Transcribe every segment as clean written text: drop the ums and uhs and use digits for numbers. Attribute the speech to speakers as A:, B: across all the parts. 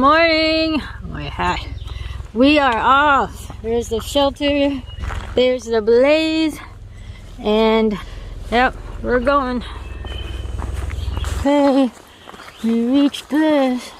A: morning. My hat. We are off. There's the shelter. There's the blaze. And yep, we're going. Okay, we reached this.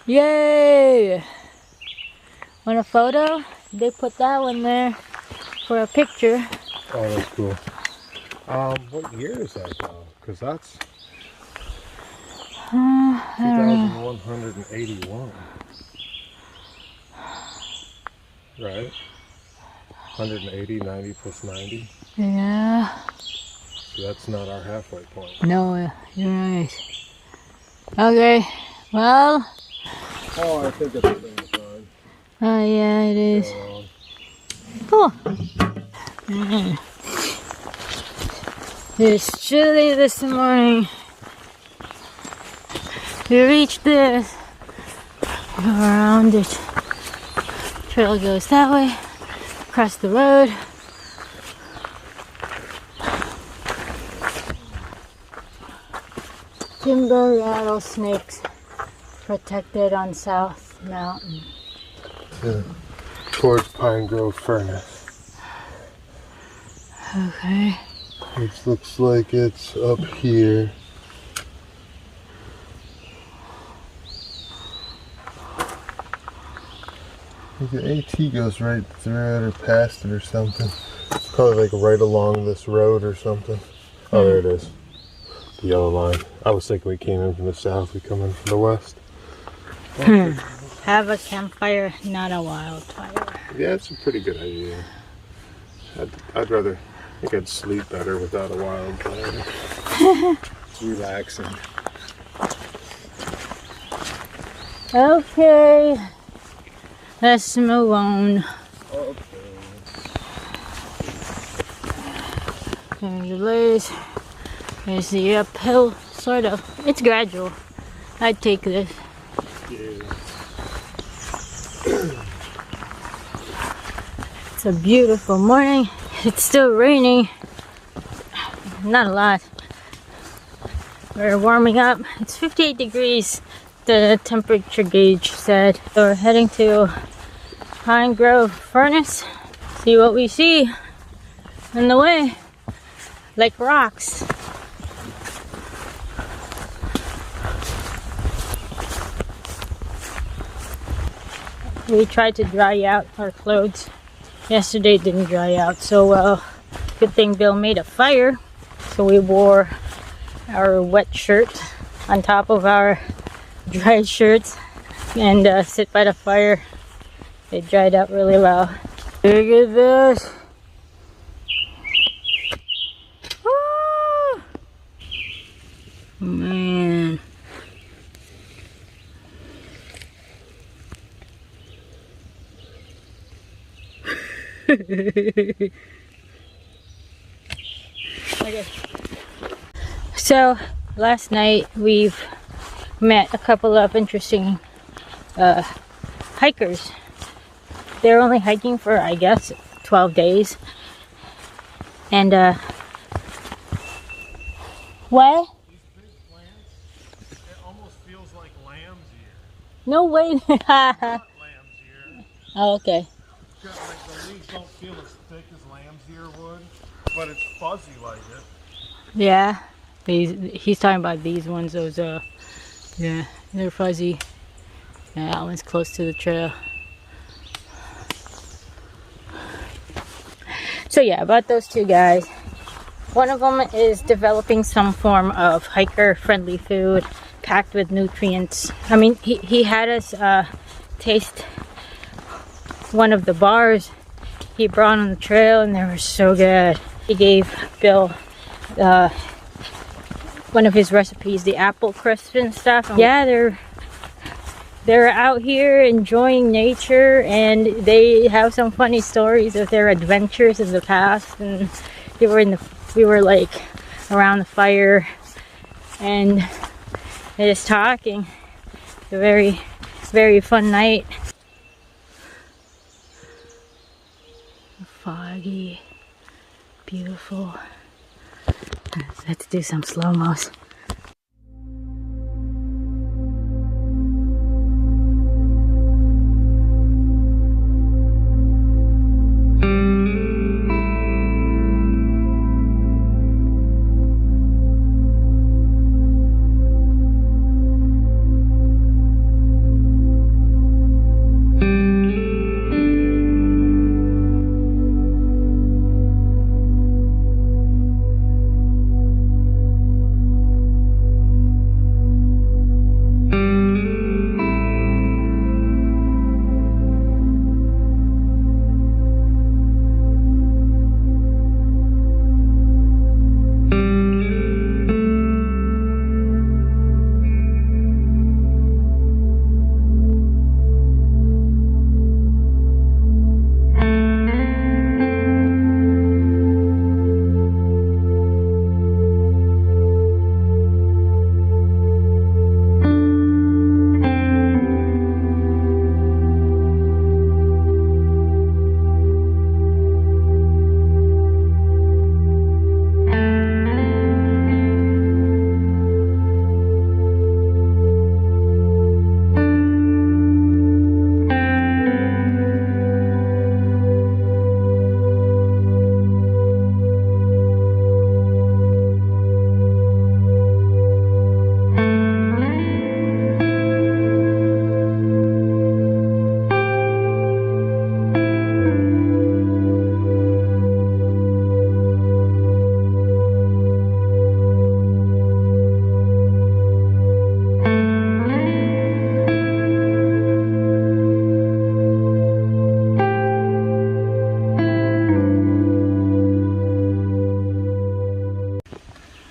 A: Yay! Want a photo? They put that one there for a picture.
B: Oh, that's cool. What year is that though? Because that's 2,181. Right? 180, 90 plus 90.
A: Yeah.
B: So that's not our halfway point.
A: No, you're right. Okay, well.
B: Oh, I think everything's fine.
A: Oh yeah, it is. Cool. It's chilly this morning. We reached this. Go around it. Trail goes that way. Across the road. Timber rattlesnakes protected on South Mountain.
B: Yeah. Towards Pine Grove Furnace.
A: Okay.
B: Which looks like it's up here. The AT goes right through it or past it or something. It's probably like right along this road or something. Oh, there it is. The yellow line. I was thinking we came in from the south, we come in from the west.
A: Have a campfire, not a wildfire.
B: Yeah, it's a pretty good idea. I'd rather, I think I'd sleep better without a wildfire. It's relaxing.
A: Okay, let's move on.
B: Okay.
A: There's the blaze. There's the uphill, sort of. It's gradual. I'd take this.
B: Yeah.
A: It's a beautiful morning. It's still raining. Not a lot. We're warming up. It's 58 degrees, the temperature gauge said. So we're heading to Pine Grove Furnace. See what we see on the way. Like rocks. We tried to dry out our clothes. Yesterday it didn't dry out so well. Good thing Bill made a fire. So we wore our wet shirt on top of our dry shirts and sit by the fire. It dried out really well. Look at this. Ah! Man. Okay. So last night we've met a couple of interesting hikers. They're only hiking for, I guess, 12 days. And what?
B: These big plants, it almost feels like lamb's ear.
A: No way.
B: Not lamb's ear.
A: Oh, okay.
B: Like the leaves don't feel as thick as lamb's ear would, but it's fuzzy like it.
A: Yeah. He's talking about these ones. Those yeah, they're fuzzy. Yeah, that one's close to the trail. So yeah, about those two guys. One of them is developing some form of hiker-friendly food packed with nutrients. I mean, he had us taste one of the bars he brought on the trail, and they were so good. He gave Bill one of his recipes, the apple crisp and stuff. Yeah, they're out here enjoying nature, and they have some funny stories of their adventures in the past. And we were like around the fire and just talking. A very, very fun night. Foggy, beautiful. Let's do some slow-mos.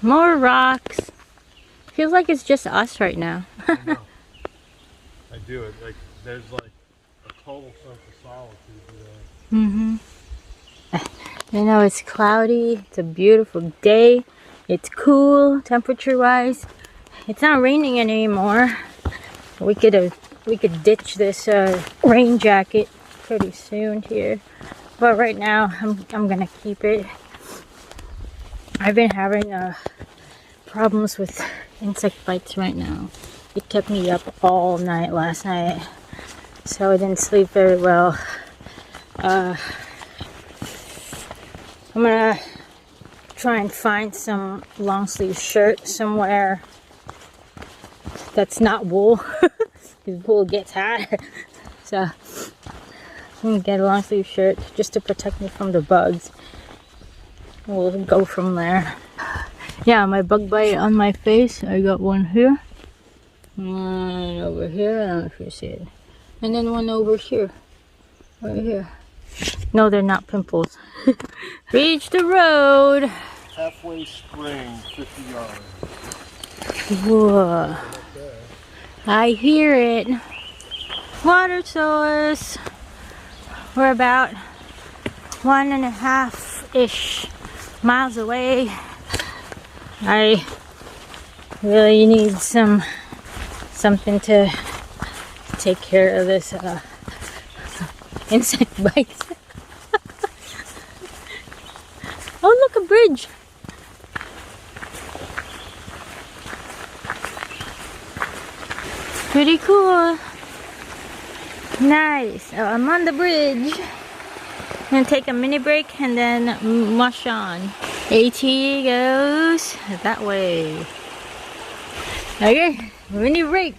A: More rocks. Feels like it's just us right now.
B: I know. I do it. Like there's like a total sense of solitude today.
A: You know, it's cloudy. It's a beautiful day. It's cool temperature-wise. It's not raining anymore. We could ditch this rain jacket pretty soon here, but right now I'm gonna keep it. I've been having problems with insect bites right now. It kept me up all night last night, so I didn't sleep very well. I'm gonna try and find some long sleeve shirt somewhere that's not wool, because wool gets hot. So I'm gonna get a long sleeve shirt just to protect me from the bugs. We'll go from there. Yeah, my bug bite on my face. I got one here. One over here. I don't know if you see it. And then one over here. Right here. No, they're not pimples. Reach the road.
B: Halfway spring, 50 yards.
A: Whoa. I hear it. Water source. We're about 1.5-ish miles away. I really need something to take care of this insect bites. Oh, look, a bridge. Pretty cool. Nice. Oh, I'm on the bridge. I'm gonna take a mini break and then mush on. AT goes that way. Okay, mini break.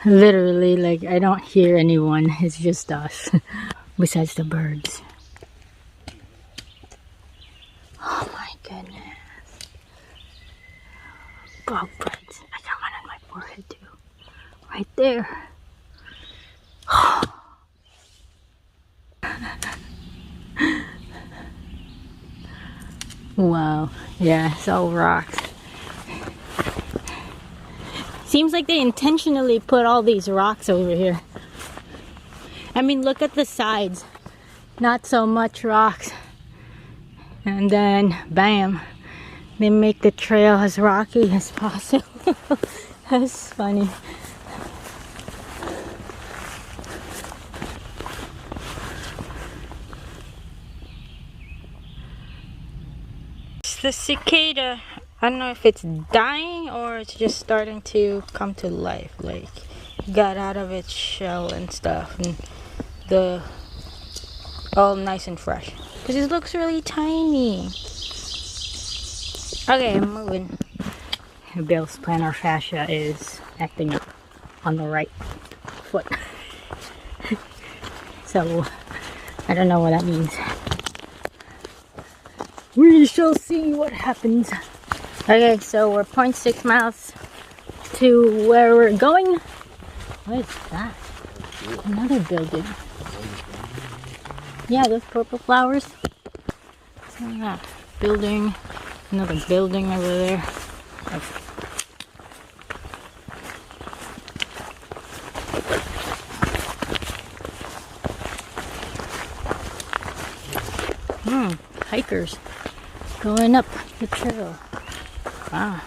A: Literally, like, I don't hear anyone. It's just us. Besides the birds. Oh my goodness. Bug bites. I got one on my forehead too. Right there. Wow. Yeah, it's all rocks. Seems like they intentionally put all these rocks over here. I mean, look at the sides. Not so much rocks. And then, bam, They make the trail as rocky as possible. That's funny. It's the cicada. I don't know if it's dying or it's just starting to come to life. Like, got out of its shell and stuff, and the all nice and fresh. Because it looks really tiny. Okay, I'm moving. Bill's plantar fascia is acting up on the right foot. So, I don't know what that means. We shall see what happens. Okay, so we're 0.6 miles to where we're going. What is that? Another building. Yeah, those purple flowers. What's that? Building. Another building over there. Hikers going up the trail. Wow.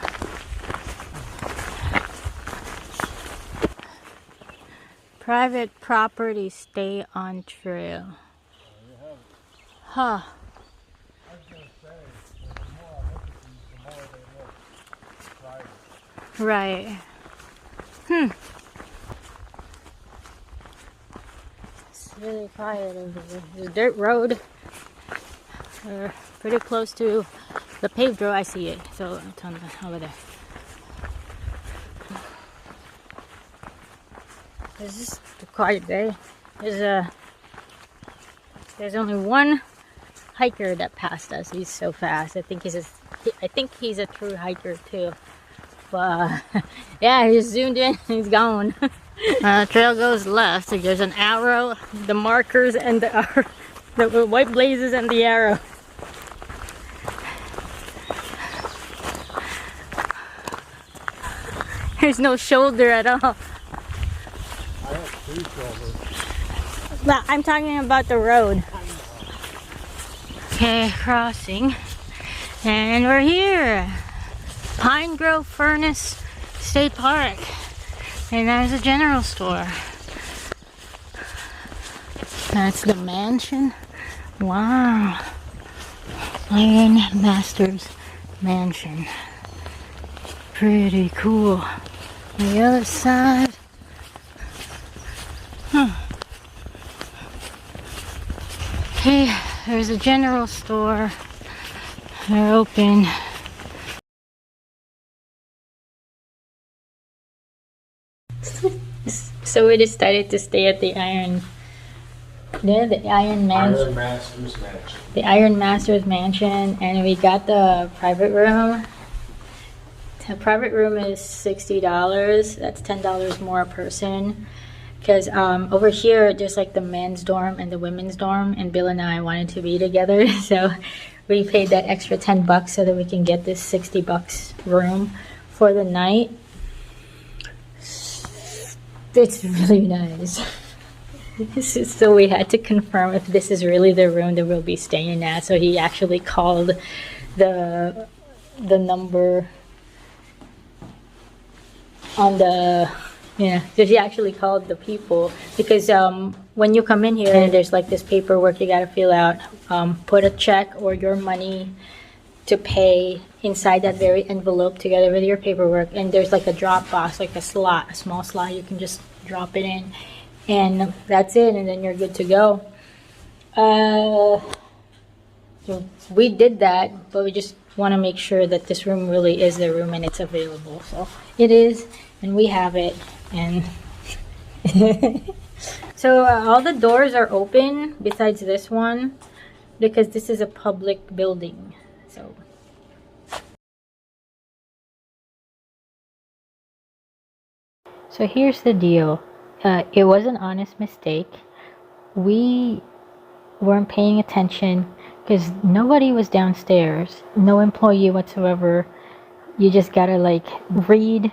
A: Private property, stay on trail. Huh. Right. It's really quiet over there. There's a dirt road. We're pretty close to the paved road. I see it. So it's on over there. This is a quiet day. There's only one hiker that passed us. He's so fast. I think he's a thru hiker too. But yeah, he's zoomed in. He's gone. Trail goes left. So there's an arrow, the markers, and the white blazes and the arrow. There's no shoulder at all.
B: I have 3 shoulders.
A: But I'm talking about the road. Okay, crossing. And we're here. Pine Grove Furnace State Park. And there's a general store. That's the mansion. Wow. Ironmaster's mansion. Pretty cool. The other side. Okay, there's a general store. They're open. So we decided to stay at the
B: Ironmaster's mansion.
A: The Ironmaster's mansion, and we got the private room. The private room is $60. That's $10 more a person. Because over here, there's like the men's dorm and the women's dorm, and Bill and I wanted to be together, so we paid that extra $10 so that we can get this $60 room for the night. It's really nice. So we had to confirm if this is really the room that we'll be staying at. So he actually called the number on the, so he actually called the people, because when you come in here, there's like this paperwork you got to fill out. Put a check or your money to pay inside that very envelope together with your paperwork, and there's like a drop box, like a small slot. You can just drop it in, and that's it, and then you're good to go. So we did that, but we just want to make sure that this room really is the room and it's available. So it is, and we have it. And so all the doors are open besides this one, because this is a public building. So here's the deal. It was an honest mistake. We weren't paying attention because nobody was downstairs, no employee whatsoever. You just gotta like read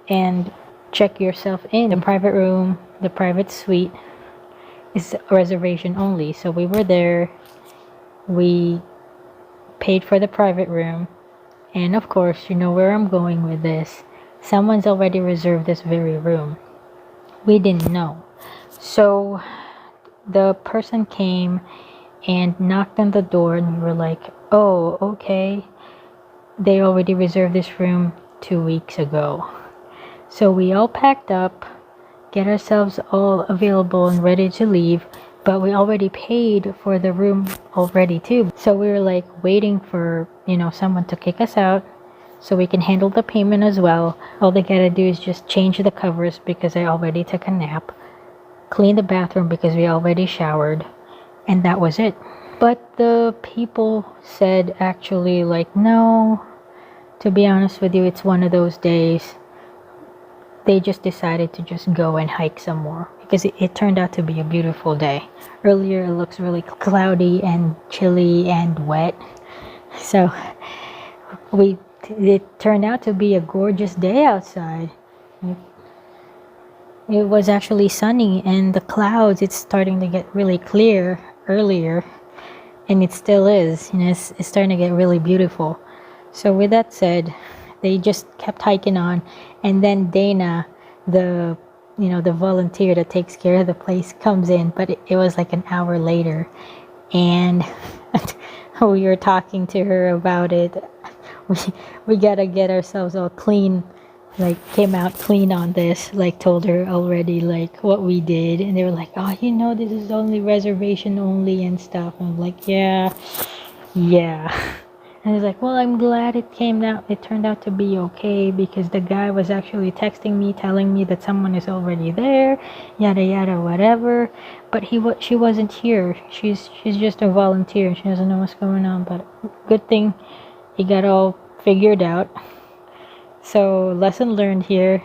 A: and check yourself in. The private room, the private suite is reservation only. So we were there, we paid for the private room, And of course, you know where I'm going with this. Someone's already reserved this very room. We didn't know. So the person came and knocked on the door, and we were like, oh, okay. They already reserved this room 2 weeks ago. So we all packed up, get ourselves all available and ready to leave, but we already paid for the room already too. So we were like waiting for, you know, someone to kick us out so we can handle the payment as well. All they gotta do is just change the covers because I already took a nap, clean the bathroom because we already showered, and that was it. But the people said actually like, no, to be honest with you, it's one of those days. They just decided to just go and hike some more because it turned out to be a beautiful day. Earlier it looks really cloudy and chilly and wet. So it turned out to be a gorgeous day outside. It was actually sunny, and the clouds, it's starting to get really clear earlier, and it still is. You know, it's starting to get really beautiful. So with that said, they just kept hiking on, and then Dana, the volunteer that takes care of the place, comes in, but it was like an hour later, and we were talking to her about it. We gotta get ourselves all clean, like came out clean on this, like told her already like what we did, and they were like, oh, you know, this is only reservation only and stuff. I'm like, yeah. And he's like, well, I'm glad it turned out to be okay, because the guy was actually texting me telling me that someone is already there, yada yada whatever, but she wasn't here. She's just a volunteer. She doesn't know what's going on, but good thing he got all figured out. So lesson learned here.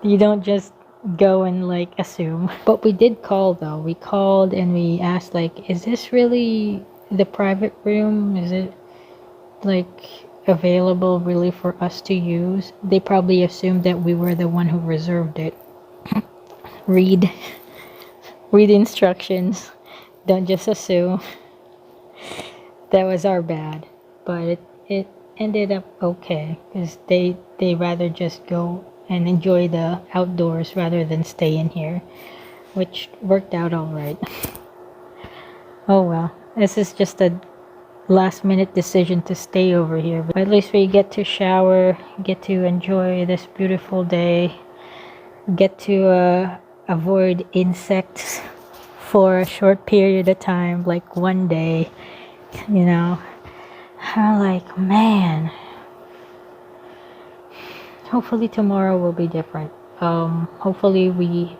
A: You don't just go and like assume. But we did call though. We called and we asked like, is this really the private room? Is it like available really for us to use? They probably assumed that we were the one who reserved it. Read instructions. Don't just assume. That was our bad. But it ended up okay, because they rather just go and enjoy the outdoors rather than stay in here, which worked out all right. Oh well, this is just a last minute decision to stay over here, but at least we get to shower, get to enjoy this beautiful day, get to avoid insects for a short period of time, like one day, you know. I'm like, man, hopefully tomorrow will be different. Hopefully we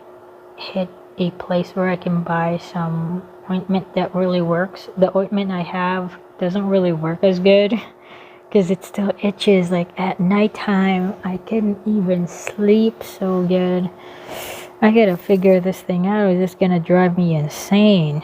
A: hit a place where I can buy some ointment that really works. The ointment I have doesn't really work as good because it still itches. Like at nighttime, I couldn't even sleep so good. I gotta figure this thing out, or it's gonna drive me insane.